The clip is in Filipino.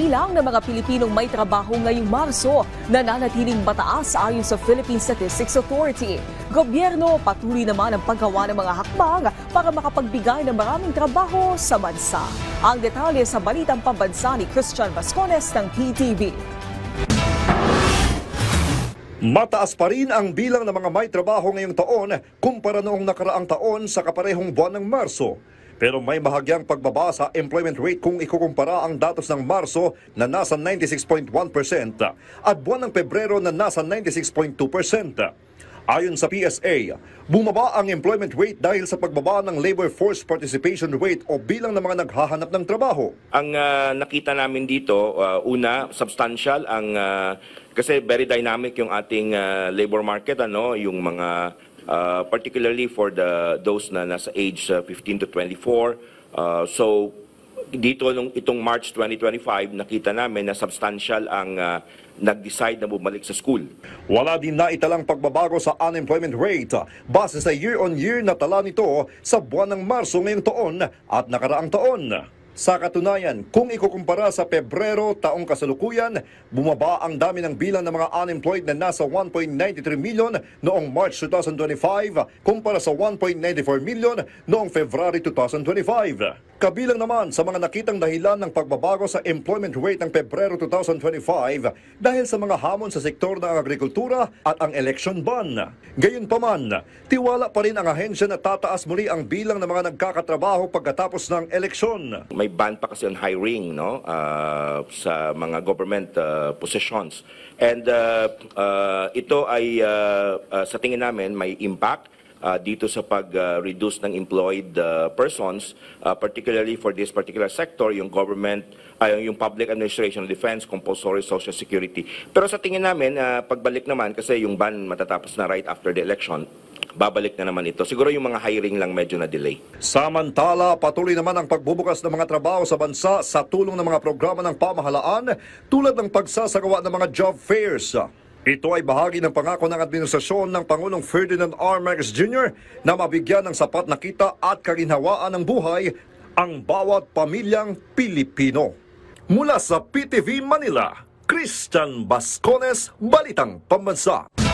bilang ng mga Pilipinong may trabaho ngayong Marso nananatiling mataas ayon sa Philippine Statistics Authority. Gobyerno patuloy naman ang paggawa ng mga hakbang para makapagbigay ng maraming trabaho sa bansa. Ang detalye sa Balitang Pambansa ni Christian Vascones ng PTV. Mataas pa rin ang bilang ng mga may trabaho ngayong taon kumpara noong nakaraang taon sa kaparehong buwan ng Marso. Pero may bahagyang pagbaba sa employment rate kung ikukumpara ang datos ng Marso na nasa 96.1% at buwan ng Pebrero na nasa 96.2%. Ayon sa PSA, bumaba ang employment rate dahil sa pagbaba ng labor force participation rate o bilang ng mga naghahanap ng trabaho. Ang nakita namin dito, una, substantial ang kasi very dynamic yung ating labor market, yung mga particularly for those na nasa age 15 to 24. So dito itong March 2025 nakita namin na substantial ang nag-decide na bumalik sa school. Wala din na italang pagbabago sa unemployment rate base sa year-on-year na tala nito sa buwan ng Marso ngayong taon at nakaraang taon. Sa katunayan, kung ikukumpara sa Pebrero taong kasalukuyan, bumaba ang dami ng bilang ng mga unemployed na nasa 1.93 million noong March 2025 kumpara sa 1.94 million noong February 2025. Kabilang naman sa mga nakitang dahilan ng pagbabago sa employment rate ng Pebrero 2025 dahil sa mga hamon sa sektor ng agrikultura at ang election ban. Gayunpaman, tiwala pa rin ang ahensya na tataas muli ang bilang ng mga nagkakatrabaho pagkatapos ng eleksyon. May ban pa kasi on hiring sa mga government positions. And ito ay sa tingin namin may impact dito sa pag-reduce ng employed persons, particularly for this particular sector, yung government, yung public administration, defense, compulsory social security. Pero sa tingin namin, pagbalik naman, kasi yung ban matatapos na right after the election, babalik na naman ito. Siguro yung mga hiring lang medyo na-delay. Samantala, patuloy naman ang pagbubukas ng mga trabaho sa bansa sa tulong ng mga programa ng pamahalaan tulad ng pagsasagawa ng mga job fairs. Ito ay bahagi ng pangako ng administrasyon ng Pangulong Ferdinand R. Marcos Jr. na mabigyan ng sapat na kita at kaginhawaan ng buhay ang bawat pamilyang Pilipino. Mula sa PTV Manila, Christian Vascones, Balitang Pambansa.